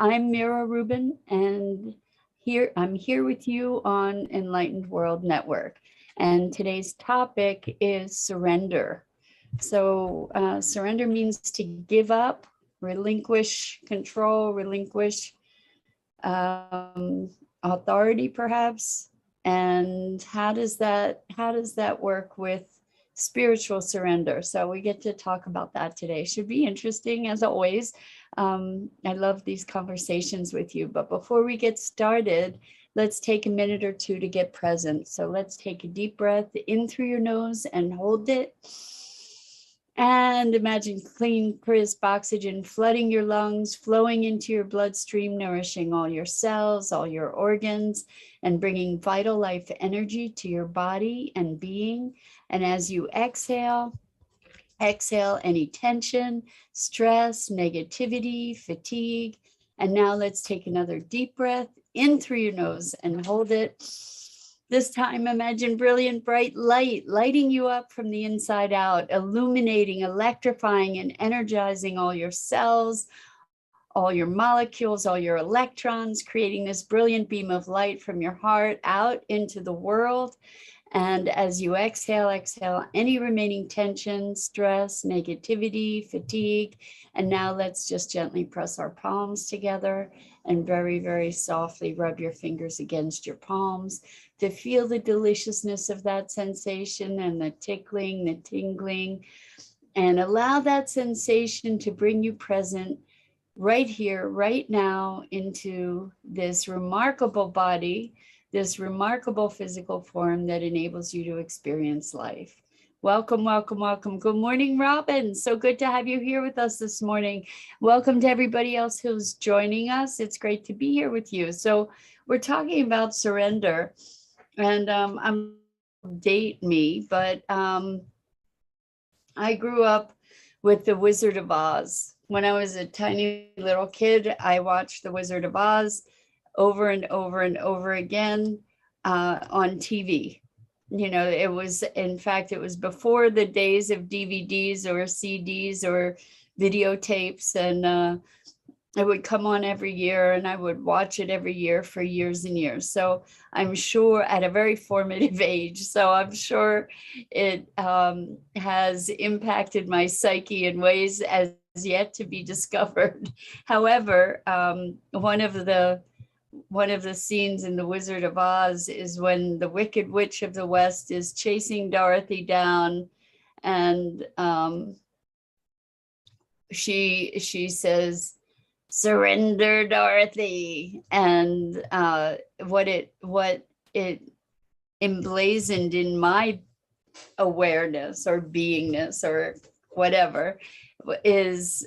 I'm Mira Rubin, and I'm here with you on Enlightened World Network. And today's topic is surrender. So surrender means to give up, relinquish control, relinquish authority, perhaps. And how does that work with spiritual surrender? So we get to talk about that today. Should be interesting, as always. I love these conversations with you. But before we get started, let's take a minute or two to get present. So let's take a deep breath in through your nose and hold it. And imagine clean, crisp oxygen flooding your lungs, flowing into your bloodstream, nourishing all your cells, all your organs, and bringing vital life energy to your body and being. And as you exhale any tension, stress, negativity, fatigue. And now let's take another deep breath in through your nose and hold it. This time, imagine brilliant, bright light lighting you up from the inside out, illuminating, electrifying, and energizing all your cells, all your molecules, all your electrons, creating this brilliant beam of light from your heart out into the world. And as you exhale any remaining tension, stress, negativity, fatigue. And now let's just gently press our palms together and very, very softly rub your fingers against your palms to feel the deliciousness of that sensation and the tickling, the tingling, and allow that sensation to bring you present right here, right now, into this remarkable body, this remarkable physical form that enables you to experience life. Welcome, welcome, welcome. Good morning, Robin. So good to have you here with us this morning. Welcome to everybody else who's joining us. It's great to be here with you. So we're talking about surrender, and I'm date me, but I grew up with The Wizard of Oz. When I was a tiny little kid, I watched The Wizard of Oz over and over and over again on TV. You know, it was, in fact, it was before the days of DVDs or CDs or videotapes, and it would come on every year, and I would watch it every year for years and years. So I'm sure, at a very formative age, so I'm sure it has impacted my psyche in ways as yet to be discovered. However, one of the scenes in The Wizard of Oz is when the Wicked Witch of the West is chasing Dorothy down, and she says, "Surrender, Dorothy." And what it emblazoned in my awareness or beingness or whatever is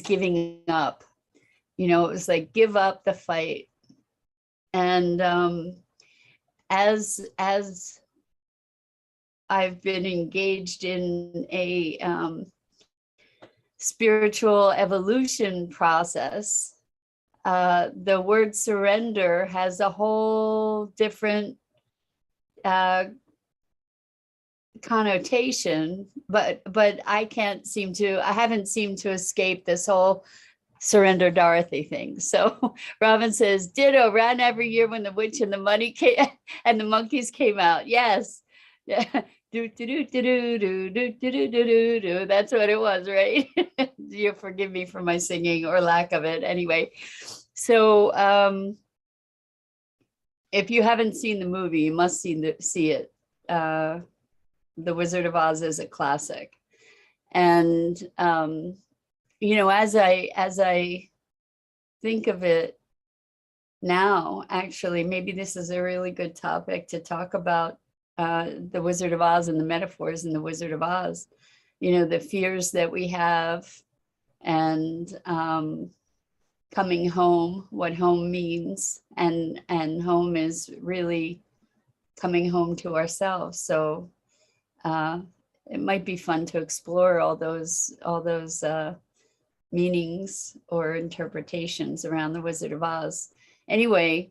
giving up. You know, it was like, give up the fight. And as I've been engaged in a spiritual evolution process, the word surrender has a whole different connotation, but I haven't seemed to escape this whole surrender Dorothy thing. So Robin says, ditto, ran every year when the witch and the money came and the monkeys came out. Yes. Do do do do do do do do do do. That's what it was, right? You forgive me for my singing or lack of it. Anyway, so if you haven't seen the movie, you must see it. The Wizard of Oz is a classic, and you know, as I think of it now, actually, maybe this is a really good topic to talk about. The Wizard of Oz and the metaphors in The Wizard of Oz, you know, the fears that we have, and coming home, what home means, and home is really coming home to ourselves. So it might be fun to explore all those meanings or interpretations around The Wizard of Oz. Anyway,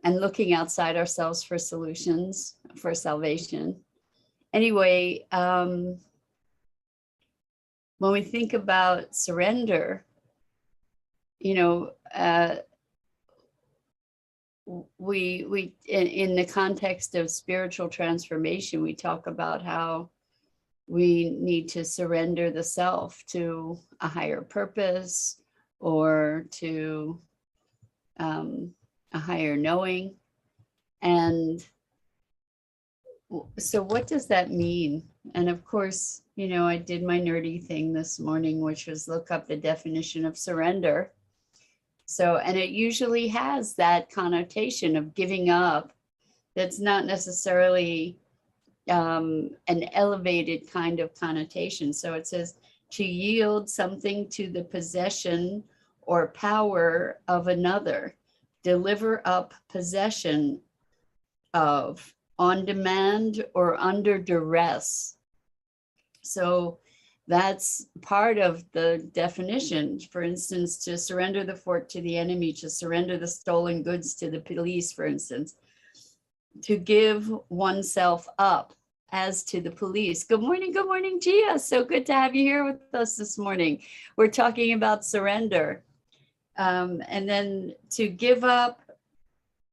and looking outside ourselves for solutions, for salvation. Anyway, when we think about surrender, you know, we in the context of spiritual transformation, we talk about how we need to surrender the self to a higher purpose or to a higher knowing. And so what does that mean? And of course, you know, I did my nerdy thing this morning, which was look up the definition of surrender. So, and it usually has that connotation of giving up. That's not necessarily an elevated kind of connotation. So it says to yield something to the possession or power of another, deliver up possession of, on demand or under duress. So that's part of the definition. For instance, to surrender the fort to the enemy, to surrender the stolen goods to the police, for instance, to give oneself up as to the police. Good morning, Gia. So good to have you here with us this morning. We're talking about surrender. And then to give up,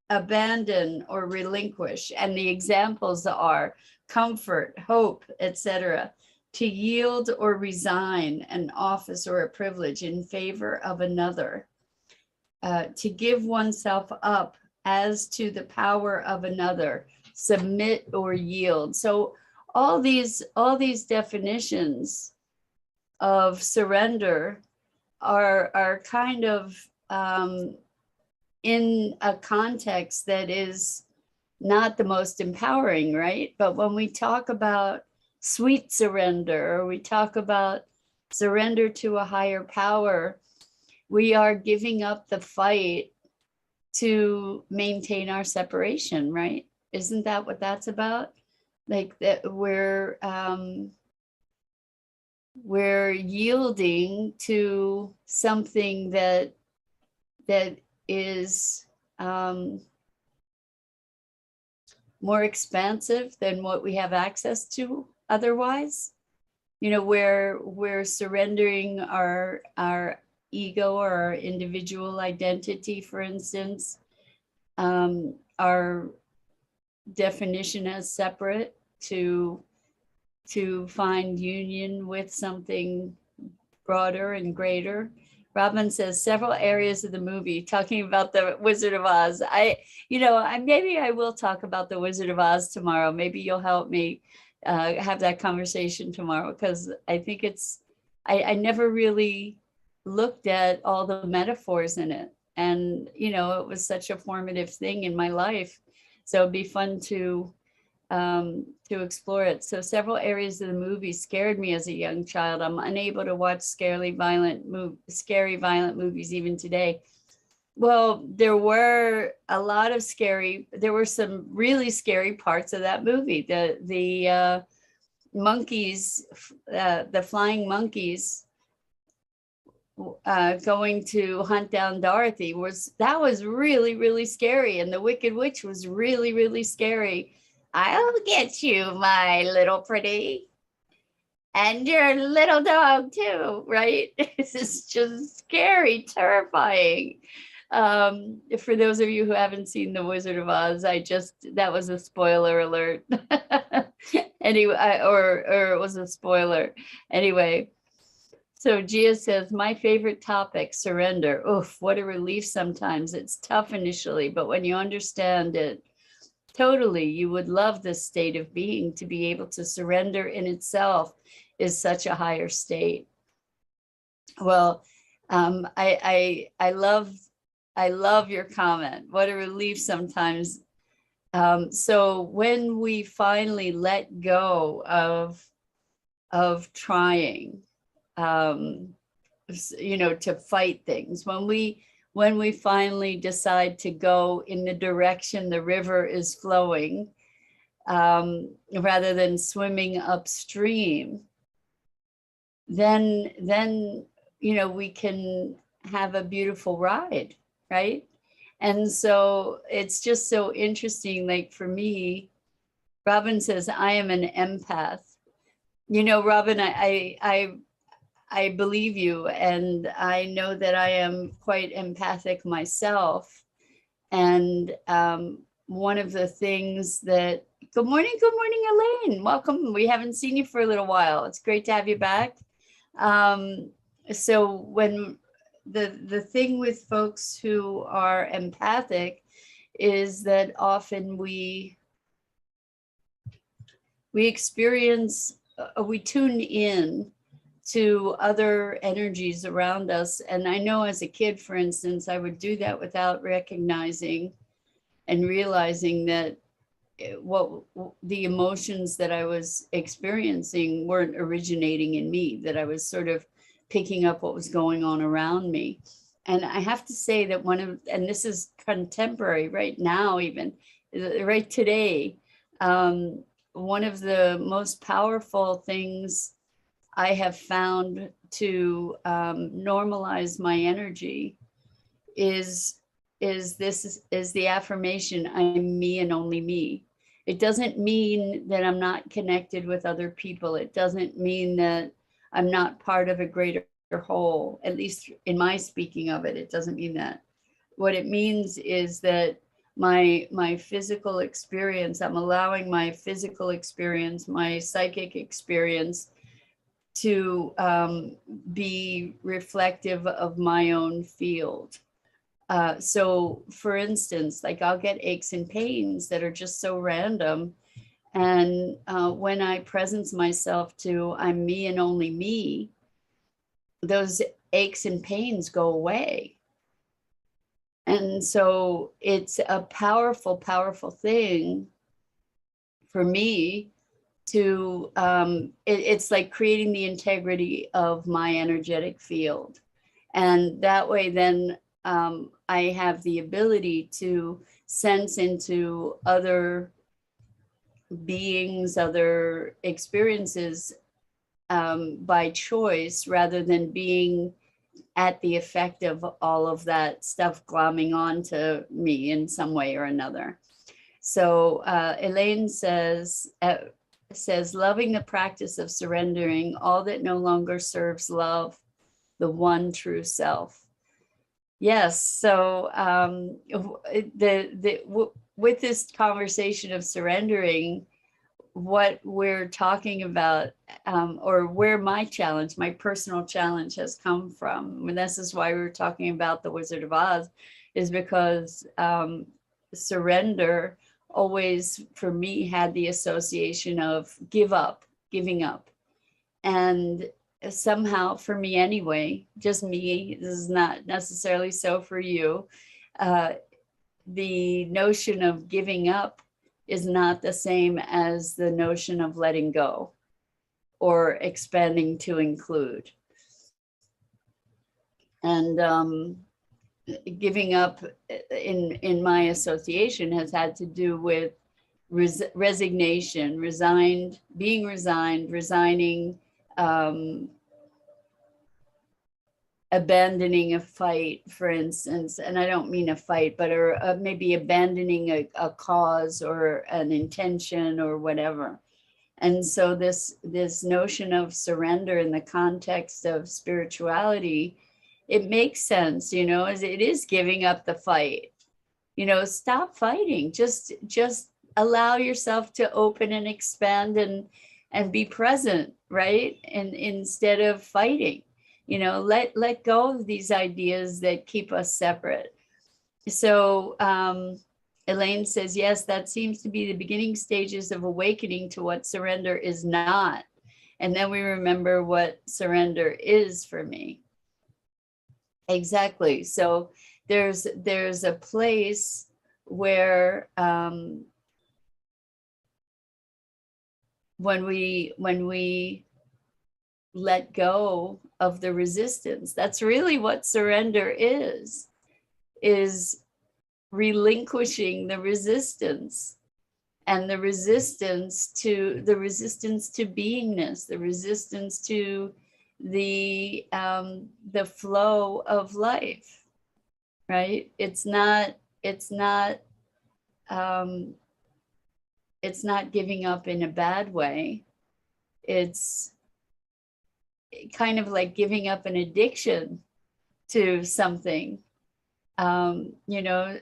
abandon, or relinquish. And the examples are comfort, hope, etc. To yield or resign an office or a privilege in favor of another. To give oneself up as to the power of another, submit or yield. So all these definitions of surrender are kind of in a context that is not the most empowering, right? But when we talk about sweet surrender, or we talk about surrender to a higher power, we are giving up the fight to maintain our separation, right? Isn't that what that's about? Like that we're yielding to something that is more expansive than what we have access to otherwise. You know, we're surrendering our ego or our individual identity, for instance, our definition as separate to find union with something broader and greater. Robin says several areas of the movie talking about the Wizard of Oz. Maybe I will talk about the Wizard of Oz tomorrow. Maybe you'll help me have that conversation tomorrow, because I think I never really looked at all the metaphors in it. And, you know, it was such a formative thing in my life. So it'd be fun to explore it. So several areas of the movie scared me as a young child. I'm unable to watch scary, violent movies even today. Well, there were some really scary parts of that movie. The monkeys, the flying monkeys going to hunt down Dorothy was really, really scary. And the Wicked Witch was really, really scary. I'll get you, my little pretty. And your little dog too, right? This is just scary, terrifying. For those of you who haven't seen The Wizard of Oz, that was a spoiler alert. Anyway, or it was a spoiler. Anyway, so Gia says, my favorite topic, surrender. Oof, what a relief sometimes. It's tough initially, but when you understand it, totally, you would love this state of being. To be able to surrender in itself is such a higher state. Well, I love your comment. What a relief sometimes. So when we finally let go of trying, to fight things, when we finally decide to go in the direction the river is flowing, rather than swimming upstream, then we can have a beautiful ride, right? And so it's just so interesting. Like for me, Robin says, I am an empath. You know, Robin, I believe you, and I know that I am quite empathic myself. And one of the things that, good morning, Elaine. Welcome. We haven't seen you for a little while. It's great to have you back. So when the thing with folks who are empathic is that often we experience, we tune in to other energies around us. And I know as a kid, for instance, I would do that without recognizing and realizing that what the emotions that I was experiencing weren't originating in me, that I was sort of picking up what was going on around me. And I have to say that and this is contemporary right now, even right today, one of the most powerful things I have found to normalize my energy is the affirmation, I'm me and only me. It doesn't mean that I'm not connected with other people. It doesn't mean that I'm not part of a greater whole, at least in my speaking of it. It doesn't mean that. What it means is that my physical experience, I'm allowing my physical experience, my psychic experience to be reflective of my own field. So for instance, like I'll get aches and pains that are just so random. And when I presence myself to I'm me and only me, those aches and pains go away. And so it's a powerful, powerful thing for me to, it's like creating the integrity of my energetic field. And that way then I have the ability to sense into other beings, other experiences by choice, rather than being at the effect of all of that stuff glomming onto me in some way or another. So Elaine says, loving the practice of surrendering all that no longer serves love, the one true self. Yes. So with this conversation of surrendering, what we're talking about, or where my challenge, my personal challenge has come from, and this is why we were talking about the Wizard of Oz, is because surrender always, for me, had the association of giving up. And somehow, for me anyway, just me, this is not necessarily so for you, the notion of giving up is not the same as the notion of letting go or expanding to include. And giving up in my association has had to do with resignation, being resigned, resigning, abandoning a fight, for instance, and I don't mean a fight, but maybe abandoning a cause or an intention or whatever. And so this notion of surrender in the context of spirituality, it makes sense, as it is giving up the fight. Stop fighting. Just allow yourself to open and expand and be present, right? And instead of fighting, let go of these ideas that keep us separate. So Elaine says, yes, that seems to be the beginning stages of awakening to what surrender is not. And then we remember what surrender is for me. Exactly. So there's a place where when we let go of the resistance, that's really what surrender is relinquishing the resistance, and the resistance to beingness, the resistance to the flow of life, right? It's not giving up in a bad way. It's kind of like giving up an addiction to something. You know,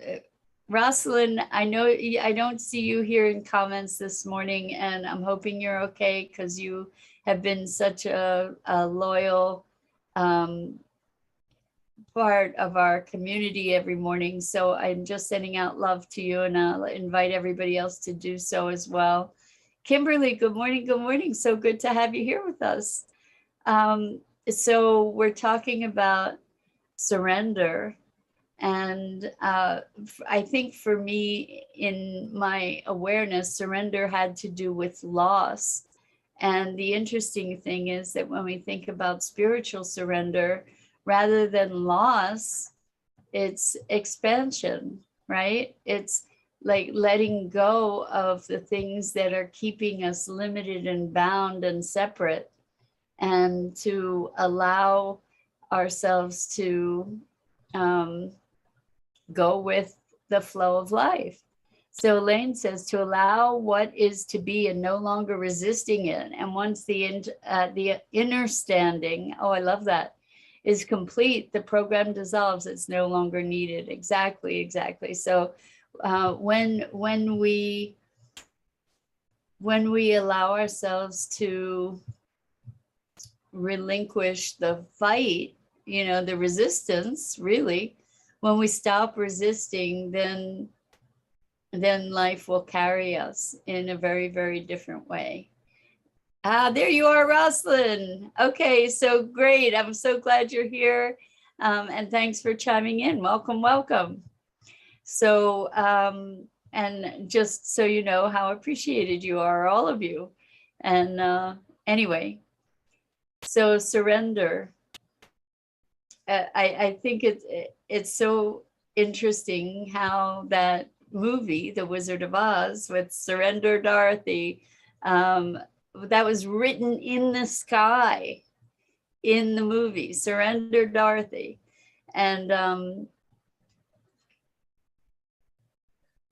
Rosalind, I know I don't see you here in comments this morning, and I'm hoping you're okay because you have been such a loyal part of our community every morning. So I'm just sending out love to you, and I'll invite everybody else to do so as well. Kimberly, good morning. Good morning. So good to have you here with us. So we're talking about surrender. And I think for me, in my awareness, surrender had to do with loss. And the interesting thing is that when we think about spiritual surrender, rather than loss, it's expansion, right? It's like letting go of the things that are keeping us limited and bound and separate, and to allow ourselves to go with the flow of life. So Elaine says to allow what is to be and no longer resisting it. And once the inner standing, oh, I love that, is complete, the program dissolves. It's no longer needed. Exactly, exactly. So when we allow ourselves to relinquish the fight, you know, the resistance, really, when we stop resisting, then life will carry us in a very, very different way. Ah, there you are, Rosalind. Okay, so great. I'm so glad you're here. And thanks for chiming in. Welcome, welcome. So, and just so you know how appreciated you are, all of you. And anyway, so surrender. I think it's so interesting how that movie, The Wizard of Oz, with Surrender Dorothy, that was written in the sky in the movie, Surrender Dorothy. And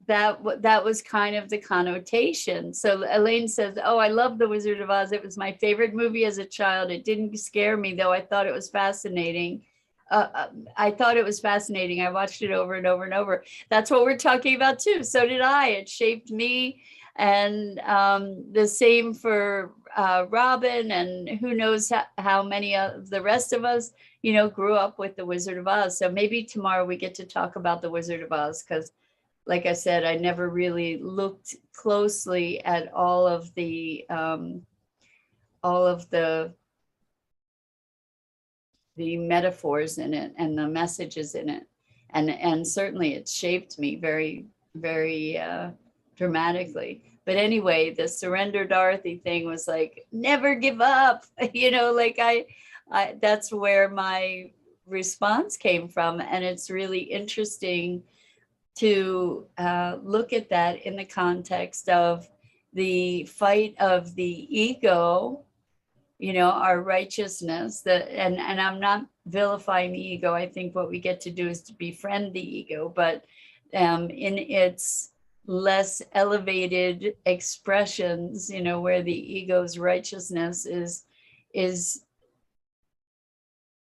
that was kind of the connotation. So Elaine says, oh, I love The Wizard of Oz. It was my favorite movie as a child. It didn't scare me, though. I thought it was fascinating. I thought it was fascinating. I watched it over and over and over. That's what we're talking about too. So did I. It shaped me. And the same for Rubin, and who knows how many of the rest of us, you know, grew up with The Wizard of Oz. So maybe tomorrow we get to talk about The Wizard of Oz, because like I said, I never really looked closely at all of the metaphors in it and the messages in it, and certainly it shaped me very, very dramatically. But anyway, the Surrender Dorothy thing was like, never give up, you know, like I that's where my response came from. And it's really interesting to look at that in the context of the fight of the ego, you know, our righteousness, and I'm not vilifying the ego. I think what we get to do is to befriend the ego, but in its less elevated expressions, you know, where the ego's righteousness is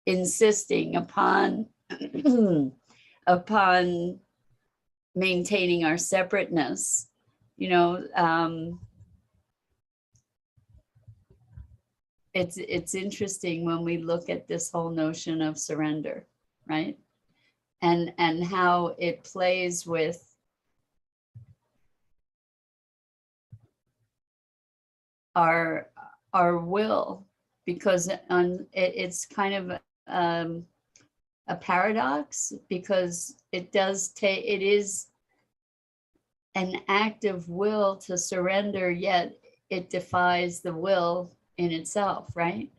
insisting upon upon maintaining our separateness, you know. It's interesting when we look at this whole notion of surrender, right? And how it plays with our will, because it's kind of a paradox, because it is an act of will to surrender, yet it defies the will in itself, right?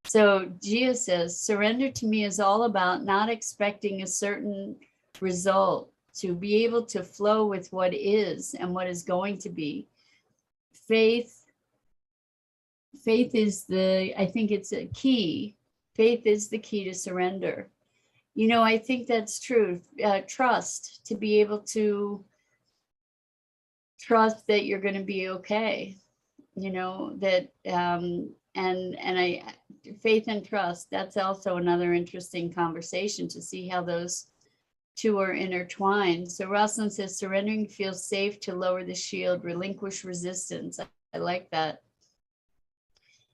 So Gia says, surrender to me is all about not expecting a certain result, to be able to flow with what is and what is going to be. Faith is I think it's a key. Faith is the key to surrender. You know, I think that's true. Trust, to be able to trust that you're going to be okay, you know, that I, faith and trust, that's also another interesting conversation to see how those two are intertwined. So Rosalind says, surrendering feels safe to lower the shield, relinquish resistance. I like that.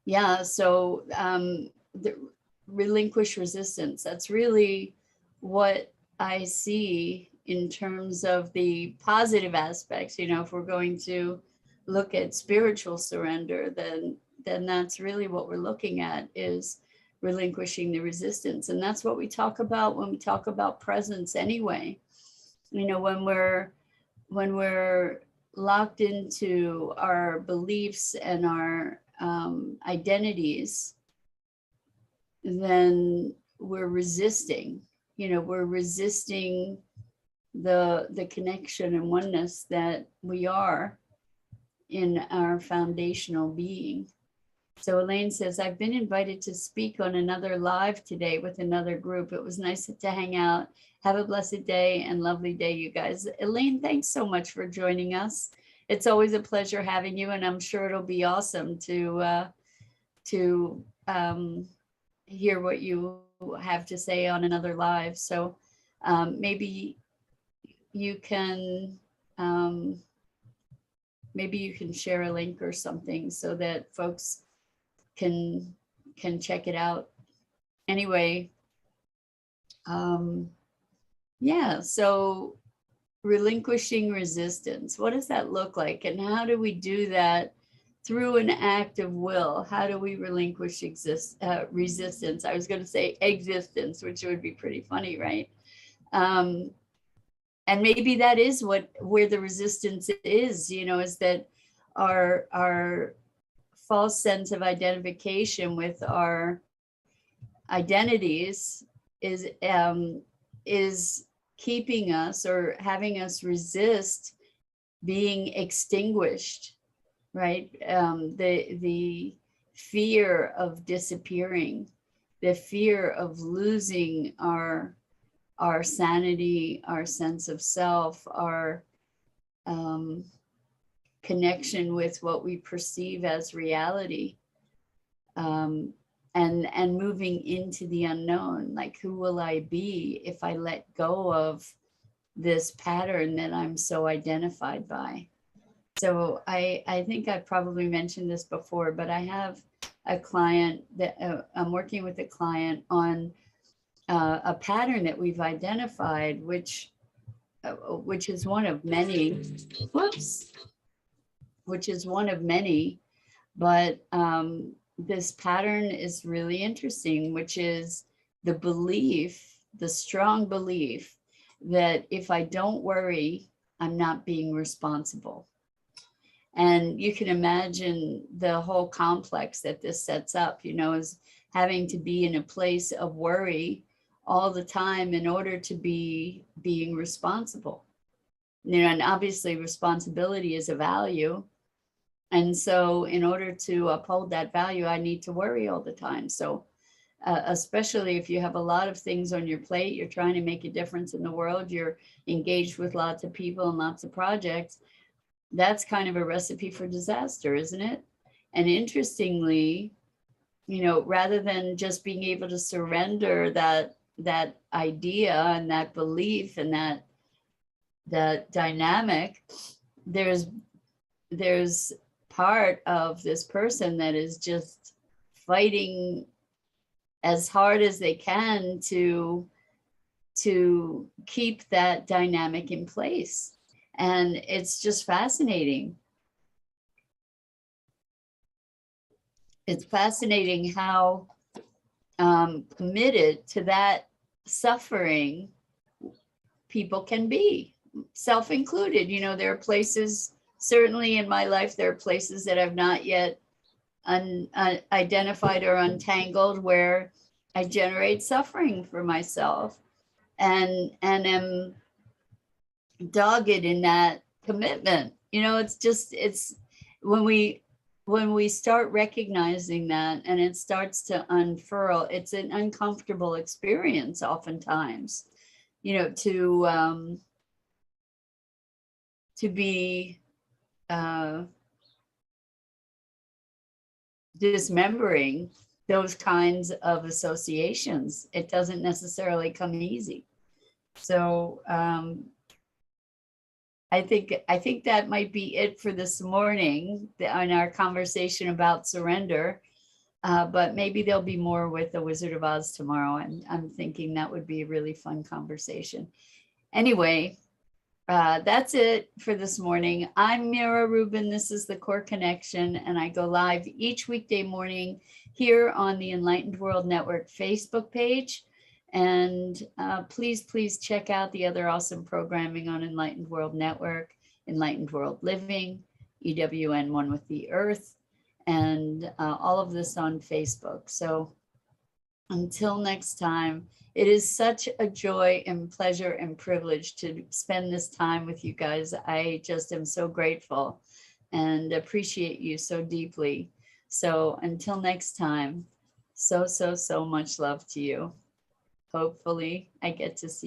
Yeah, so the relinquish resistance, that's really what I see in terms of the positive aspects. You know, if we're going to look at spiritual surrender, then that's really what we're looking at, is relinquishing the resistance. And that's what we talk about when we talk about presence anyway. You know, when we're locked into our beliefs and our identities, then we're resisting, you know, we're resisting the connection and oneness that we are in our foundational being. So Elaine says, I've been invited to speak on another live today with another group. It was nice to hang out. Have a blessed day and lovely day, you guys. Elaine, thanks so much for joining us. It's always a pleasure having you, and I'm sure it'll be awesome to hear what you have to say on another live. So maybe you can share a link or something so that folks can check it out. Anyway, yeah, so relinquishing resistance, what does that look like, and how do we do that through an act of will? How do we relinquish resistance? I was going to say existence, which would be pretty funny, right? And maybe that is where the resistance is, you know, is that our false sense of identification with our identities is keeping us or having us resist being extinguished, right? The fear of disappearing, the fear of losing our sanity, our sense of self, our connection with what we perceive as reality, and moving into the unknown. Like, who will I be if I let go of this pattern that I'm so identified by? So I think I probably mentioned this before, but I have a client that I'm working with a client on a pattern that we've identified, which is one of many. Whoops. Which is one of many, but this pattern is really interesting, which is the belief, the strong belief that if I don't worry, I'm not being responsible. And you can imagine the whole complex that this sets up, you know, is having to be in a place of worry all the time in order to be being responsible. You know, and obviously responsibility is a value. And so in order to uphold that value, I need to worry all the time. So especially if you have a lot of things on your plate, you're trying to make a difference in the world, you're engaged with lots of people and lots of projects, that's kind of a recipe for disaster, isn't it? And interestingly, you know, rather than just being able to surrender that idea and that belief and that dynamic, there's part of this person that is just fighting as hard as they can to keep that dynamic in place. And it's just fascinating. It's fascinating how committed to that suffering people can be, self included. You know, there are places, certainly in my life, there are places that I've not yet identified or untangled where I generate suffering for myself and am dogged in that commitment. You know, it's when we start recognizing that and it starts to unfurl, it's an uncomfortable experience oftentimes, you know, to be dismembering those kinds of associations. It doesn't necessarily come easy. So I think that might be it for this morning on our conversation about surrender. But maybe there'll be more with the Wizard of Oz tomorrow. And I'm thinking that would be a really fun conversation. Anyway, that's it for this morning. I'm Mira Rubin. This is the Core Connection, and I go live each weekday morning here on the Enlightened World Network Facebook page. And please check out the other awesome programming on Enlightened World Network, Enlightened World Living, EWN One with the Earth, and all of this on Facebook. So until next time, it is such a joy and pleasure and privilege to spend this time with you guys. I just am so grateful and appreciate you so deeply. So until next time, so much love to you. Hopefully I get to see